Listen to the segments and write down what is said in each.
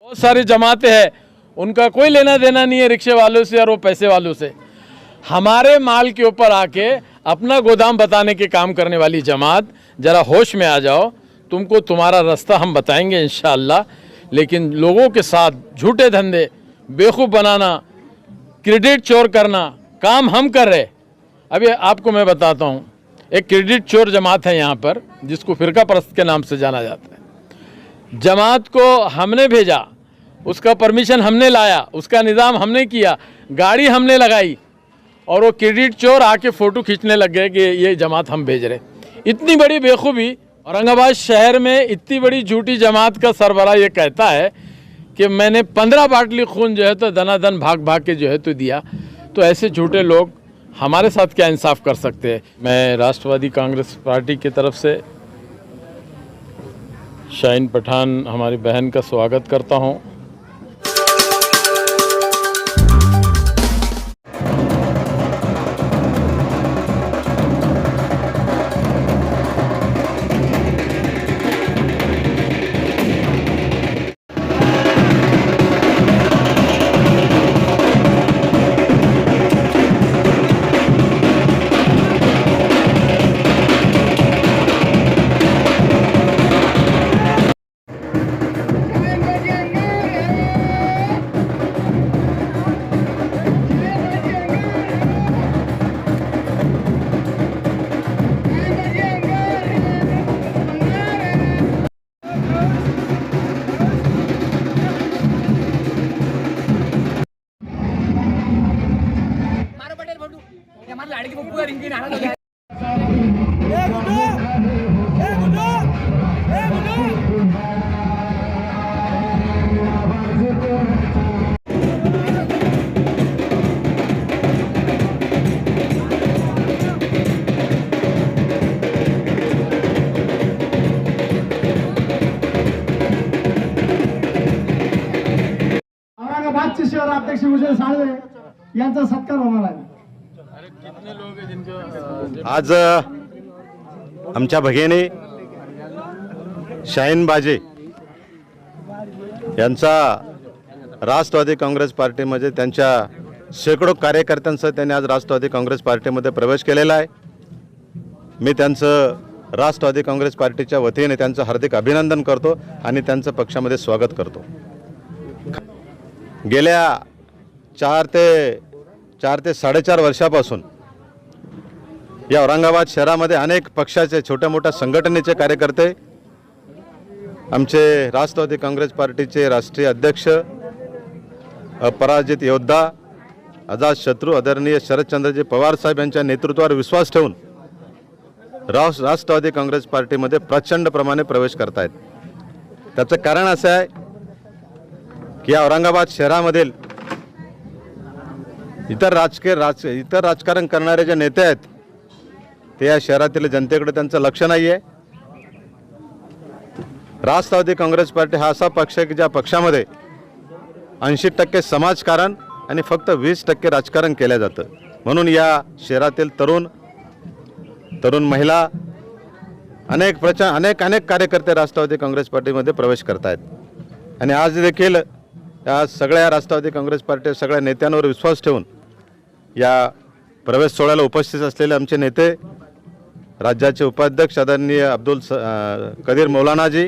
बहुत सारी जमातें हैं, उनका कोई लेना देना नहीं है रिक्शे वालों से और वो पैसे वालों से। हमारे माल के ऊपर आके अपना गोदाम बताने के काम करने वाली जमात, जरा होश में आ जाओ। तुमको तुम्हारा रास्ता हम बताएंगे इंशाअल्लाह, लेकिन लोगों के साथ झूठे धंधे, बेवकूफ़ बनाना, क्रेडिट चोर करना काम हम कर रहे। अभी आपको मैं बताता हूँ, एक क्रेडिट चोर जमात है यहाँ पर, जिसको फिरका परस्त के नाम से जाना जाता है। जमात को हमने भेजा, उसका परमिशन हमने लाया, उसका निज़ाम हमने किया, गाड़ी हमने लगाई, और वो क्रेडिट चोर आके फ़ोटो खींचने लग गए कि ये जमात हम भेज रहे। इतनी बड़ी बेखूबी। औरंगाबाद शहर में इतनी बड़ी झूठी जमात का सरबराह ये कहता है कि मैंने 15 बाटली खून जो है तो दनादन भाग भाग के जो है तो दिया। तो ऐसे झूठे लोग हमारे साथ क्या इंसाफ कर सकते हैं। मैं राष्ट्रवादी कांग्रेस पार्टी की तरफ से शाहीन पठान हमारी बहन का स्वागत करता हूं। औरंगाबादचे शहराध्यक्ष विजय साळवे यांचा सत्कार होणार आहे। आज आमच्या भगिनी शाहीन बाजे यांचा राष्ट्रवादी काँग्रेस पार्टीमध्ये त्यांच्या शेकडो कार्यकर्त्यांसह त्यांनी आज राष्ट्रवादी काँग्रेस पार्टीमध्ये प्रवेश केलेला आहे। मी त्यांचं राष्ट्रवादी काँग्रेस पार्टीच्या वतीने त्यांचं हार्दिक अभिनंदन करतो आणि त्यांचं पक्षामध्ये स्वागत करतो। गेल्या 4 ते 4.5 वर्षापासून या औरंगाबाद शहरामध्ये अनेक पक्षाचे छोट्या मोठ्या संघटनेचे कार्यकर्ते, आमचे राष्ट्रवादी काँग्रेस पार्टीचे राष्ट्रीय अध्यक्ष, अपराजित योद्धा, अजात शत्रू आदरणीय शरदचंद्रजी पवार साहेब यांच्या नेतृत्वावर विश्वास ठेवून राष्ट्रवादी काँग्रेस पार्टीमध्ये प्रचंड प्रमाणे प्रवेश करत आहेत। त्याचं कारण असं आहे की या औरंगाबाद शहरामधील इतर राजकारण करणारे जे नेते आहेत ते या शहरातील जनतेकडे त्यांचं लक्ष नाही आहे। राष्ट्रवादी काँग्रेस पार्टी हा असा पक्ष आहे की ज्या पक्षामध्ये 80% समाजकारण आणि फक्त 20% राजकारण केलं जातं। म्हणून या शहरातील तरुण महिला, अनेक कार्यकर्ते राष्ट्रवादी काँग्रेस पार्टीमध्ये प्रवेश करत आहेत। आणि आज देखील या सगळ्या राष्ट्रवादी काँग्रेस पार्टी सगळ्या नेत्यांवर विश्वास ठेवून या प्रवेश सोहळ्याला उपस्थित असलेले आमचे नेते, राज्याचे उपाध्यक्ष आदरणीय अब्दुल कदीर मौलानाजी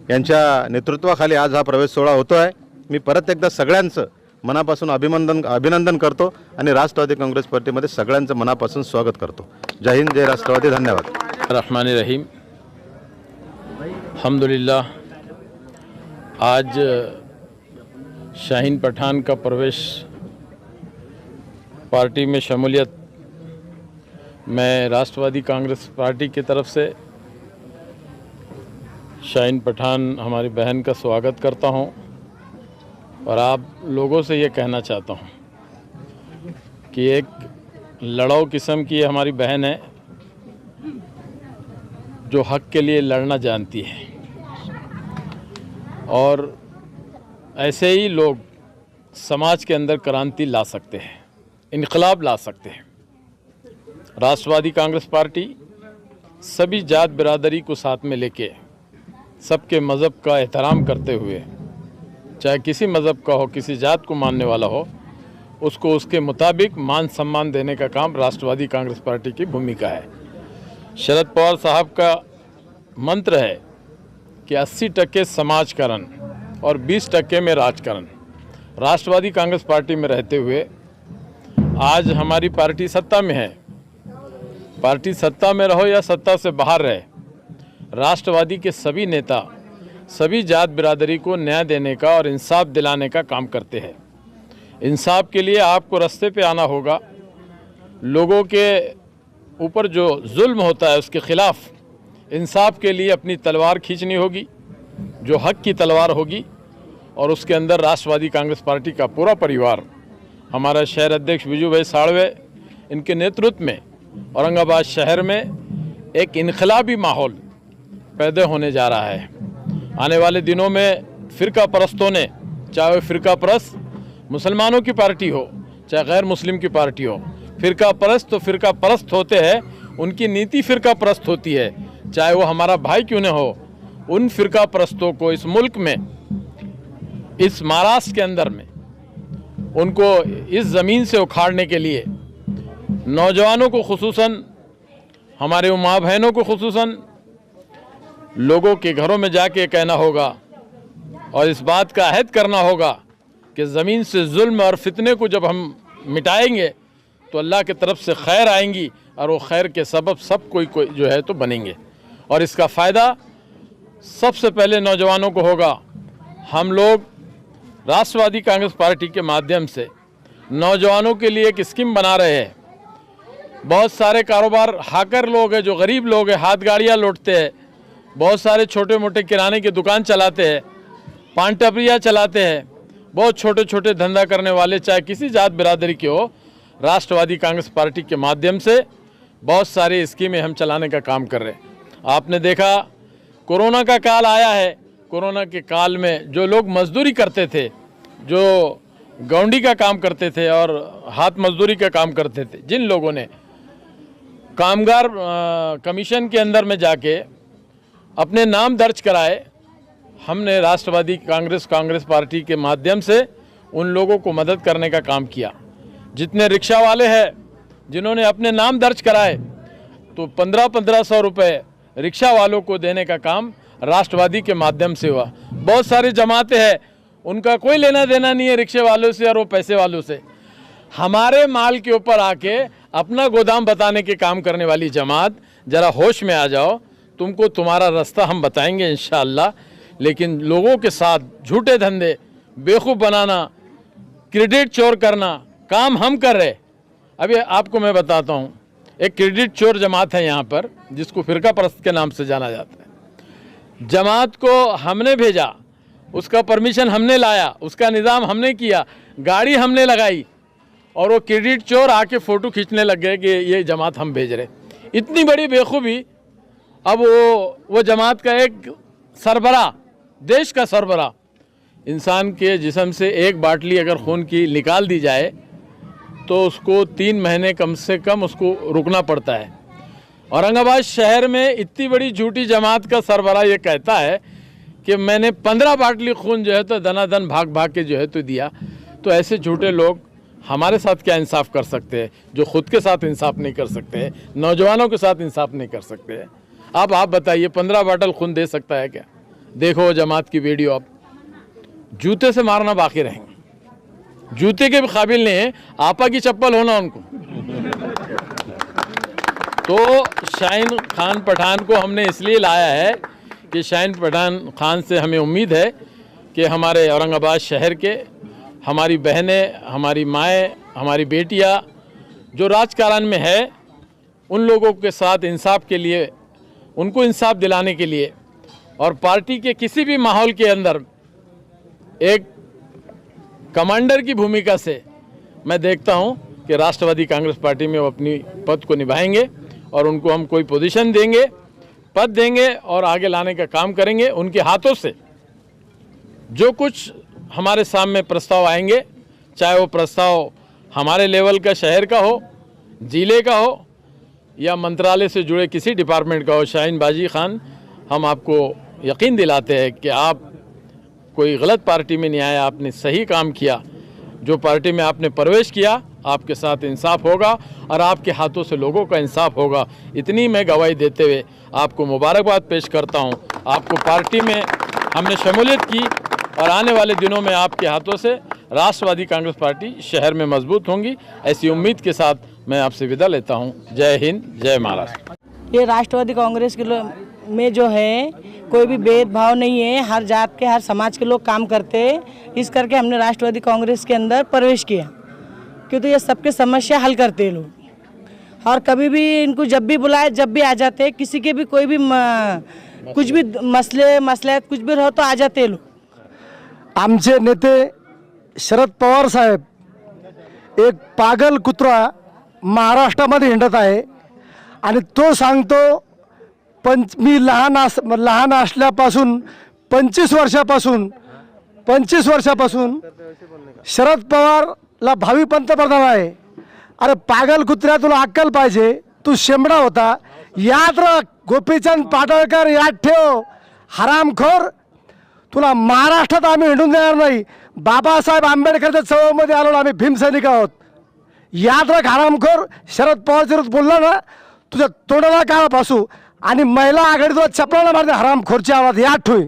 यांच्या नेतृत्वाखाली आज हा प्रवेश सोहळा होतो आहे। मी परत एकदा सगळ्यांचं मनापासून अभिनंदन करतो आणि राष्ट्रवादी काँग्रेस पार्टीमध्ये सगळ्यांचं मनापासून स्वागत करतो। जय हिंद, जय राष्ट्रवादी, धन्यवाद। रहमान रहीम। अल्हम्दुलिल्लाह, आज शाहीन पठान का प्रवेश पार्टी में शमूलियत मैं राष्ट्रवादी कांग्रेस पार्टी की तरफ से शाहीन पठान हमारी बहन का स्वागत करता हूं, और आप लोगों से ये कहना चाहता हूं कि एक लड़ाऊ किस्म की हमारी बहन है जो हक के लिए लड़ना जानती है, और ऐसे ही लोग समाज के अंदर क्रांति ला सकते हैं, इनकलाब ला सकते हैं। राष्ट्रवादी कांग्रेस पार्टी सभी जात बिरादरी को साथ में लेके सबके मज़हब का एहतराम करते हुए चाहे किसी मज़हब का हो, किसी जात को मानने वाला हो, उसको उसके मुताबिक मान सम्मान देने का काम राष्ट्रवादी कांग्रेस पार्टी की भूमिका है। शरद पवार साहब का मंत्र है कि 80% समाजकरण और 20% में राजकारण। राष्ट्रवादी कांग्रेस पार्टी में रहते हुए आज हमारी पार्टी सत्ता में है। पार्टी सत्ता में रहो या सत्ता से बाहर रहे, राष्ट्रवादी के सभी नेता सभी जात बिरादरी को न्याय देने का और इंसाफ दिलाने का काम करते हैं। इंसाफ के लिए आपको रास्ते पे आना होगा। लोगों के ऊपर जो जुल्म होता है उसके ख़िलाफ़ इंसाफ के लिए अपनी तलवार खींचनी होगी, जो हक की तलवार होगी। और उसके अंदर राष्ट्रवादी कांग्रेस पार्टी का पूरा परिवार, हमारा शहर अध्यक्ष विजू भाई साड़वे, इनके नेतृत्व में औरंगाबाद शहर में एक इनकलाबी माहौल पैदा होने जा रहा है। आने वाले दिनों में फ़िरका परस्तों ने, चाहे फ़िरका परस्त मुसलमानों की पार्टी हो चाहे गैर मुस्लिम की पार्टी हो, फ़िरका परस्त तो फ़िरका परस्त होते हैं, उनकी नीति फ़िरका परस्त होती है, चाहे वो हमारा भाई क्यों न हो। उन फ़िरका परस्तों को इस मुल्क में, इस महाराष्ट्र के अंदर में, उनको इस ज़मीन से उखाड़ने के लिए नौजवानों को खुसूसन, हमारे माँ बहनों को खुसूसन लोगों के घरों में जाके कहना होगा और इस बात का अहद करना होगा कि ज़मीन से जुल्म और फितने को जब हम मिटाएंगे तो अल्लाह की तरफ से खैर आएंगी और वो खैर के सबब सब कोई जो है तो बनेंगे। और इसका फ़ायदा सबसे पहले नौजवानों को होगा। हम लोग राष्ट्रवादी कांग्रेस पार्टी के माध्यम से नौजवानों के लिए एक स्कीम बना रहे हैं। बहुत सारे कारोबार हाकर लोग हैं, जो गरीब लोग हैं, हाथ गाड़ियाँ लौटते हैं, बहुत सारे छोटे मोटे किराने की दुकान चलाते हैं, पान टपरियाँ चलाते हैं, बहुत छोटे छोटे धंधा करने वाले, चाहे किसी जात बिरादरी के हो, राष्ट्रवादी कांग्रेस पार्टी के माध्यम से बहुत सारी स्कीमें हम चलाने का काम कर रहे हैं। आपने देखा कोरोना का काल आया है। कोरोना के काल में जो लोग मजदूरी करते थे, जो गौंडी का काम करते थे और हाथ मजदूरी का काम करते थे, जिन लोगों ने कामगार कमीशन के अंदर में जाके अपने नाम दर्ज कराए, हमने राष्ट्रवादी कांग्रेस पार्टी के माध्यम से उन लोगों को मदद करने का काम किया। जितने रिक्शा वाले हैं जिन्होंने अपने नाम दर्ज कराए, तो 1500 रुपये रिक्शा वालों को देने का काम राष्ट्रवादी के माध्यम से हुआ। बहुत सारी जमातें हैं, उनका कोई लेना देना नहीं है रिक्शे वालों से और वो पैसे वालों से। हमारे माल के ऊपर आके अपना गोदाम बताने के काम करने वाली जमात, ज़रा होश में आ जाओ। तुमको तुम्हारा रास्ता हम बताएंगे इंशाअल्लाह, लेकिन लोगों के साथ झूठे धंधे, बेवकूफ़ बनाना, क्रेडिट चोर करना काम हम कर रहे। अभी आपको मैं बताता हूँ, एक क्रेडिट चोर जमात है यहाँ पर, जिसको फ़िरका परस्त के नाम से जाना जाता है। जमात को हमने भेजा, उसका परमिशन हमने लाया, उसका निज़ाम हमने किया, गाड़ी हमने लगाई, और वो क्रेडिट चोर आके फ़ोटो खींचने लग गए कि ये जमात हम भेज रहे। इतनी बड़ी बेखूबी। अब वो जमात का एक सरबरा, देश का सरबरा, इंसान के जिस्म से एक बाटली अगर खून की निकाल दी जाए तो उसको 3 महीने कम से कम उसको रुकना पड़ता है। औरंगाबाद शहर में इतनी बड़ी झूठी जमात का सरबरा ये कहता है कि मैंने 15 बाटली खून जो है तो दनादन भाग भाग के जो है तो दिया। तो ऐसे झूठे लोग हमारे साथ क्या इंसाफ कर सकते हैं, जो खुद के साथ इंसाफ नहीं कर सकते हैं, नौजवानों के साथ इंसाफ नहीं कर सकते हैं। आप बताइए 15 बाटल खून दे सकता है क्या? देखो जमात की वीडियो, आप जूते से मारना बाकी रहेंगे, जूते के भी काबिल नहीं है, आपा की चप्पल होना उनको। तो शाहीन खान पठान को हमने इसलिए लाया है कि शाहीन पठान खान से हमें उम्मीद है कि हमारे औरंगाबाद शहर के, हमारी बहनें, हमारी माएँ, हमारी बेटियाँ जो राजकारण में है, उन लोगों के साथ इंसाफ के लिए, उनको इंसाफ दिलाने के लिए, और पार्टी के किसी भी माहौल के अंदर एक कमांडर की भूमिका से मैं देखता हूं कि राष्ट्रवादी कांग्रेस पार्टी में वो अपनी पद को निभाएंगे और उनको हम कोई पोजीशन देंगे, पद देंगे और आगे लाने का काम करेंगे। उनके हाथों से जो कुछ हमारे सामने प्रस्ताव आएंगे, चाहे वो प्रस्ताव हमारे लेवल का, शहर का हो, ज़िले का हो, या मंत्रालय से जुड़े किसी डिपार्टमेंट का हो, शाहीन बाजी खान, हम आपको यकीन दिलाते हैं कि आप कोई गलत पार्टी में नहीं आया, आपने सही काम किया। जो पार्टी में आपने प्रवेश किया आपके साथ इंसाफ होगा और आपके हाथों से लोगों का इंसाफ होगा। इतनी मैं गवाही देते हुए आपको मुबारकबाद पेश करता हूं। आपको पार्टी में हमने शमूलियत की और आने वाले दिनों में आपके हाथों से राष्ट्रवादी कांग्रेस पार्टी शहर में मजबूत होंगी, ऐसी उम्मीद के साथ मैं आपसे विदा लेता हूं। जय हिंद, जय महाराष्ट्र। ये राष्ट्रवादी कांग्रेस के में जो है कोई भी भेदभाव नहीं है, हर जात के हर समाज के लोग काम करते हैं। इस करके हमने राष्ट्रवादी कांग्रेस के अंदर प्रवेश किया, क्योंकि ये सबके समस्या हल करते हैं लोग। और कभी भी इनको जब भी बुलाए जब भी आ जाते हैं, किसी के भी कोई भी कुछ भी मसले कुछ भी रहो तो आ जाते हैं लोग। आमचे नेते शरद पवार साहेब एक पागल कुत्रा महाराष्ट्रामध्ये हिंडत आहे आणि तो सांगतो मी लहान असल्यापासून 25 वर्षापासून शरद पवारला भावी पंतप्रधान आहे। अरे पागल कुत्र्या, तुला अक्कल पाहिजे, तू शेंबडा होता। याद राख, गोपीचंद पाटळकर याद ठेव, हरामखोर, तुला महाराष्ट्रात आम्ही हिंडून देणार नाही। बाबासाहेब आंबेडकरच्या चळवळीमध्ये आलो, आम्ही भीमसैनिक आहोत। याद राख हरामखोर, शरद पवार विरोधात बोलला ना तुझ्या तोंडाला काळा पासू आणि महिला आघाडी तुला चपलाला मारते हरामखोरची आवाज याद ठेव।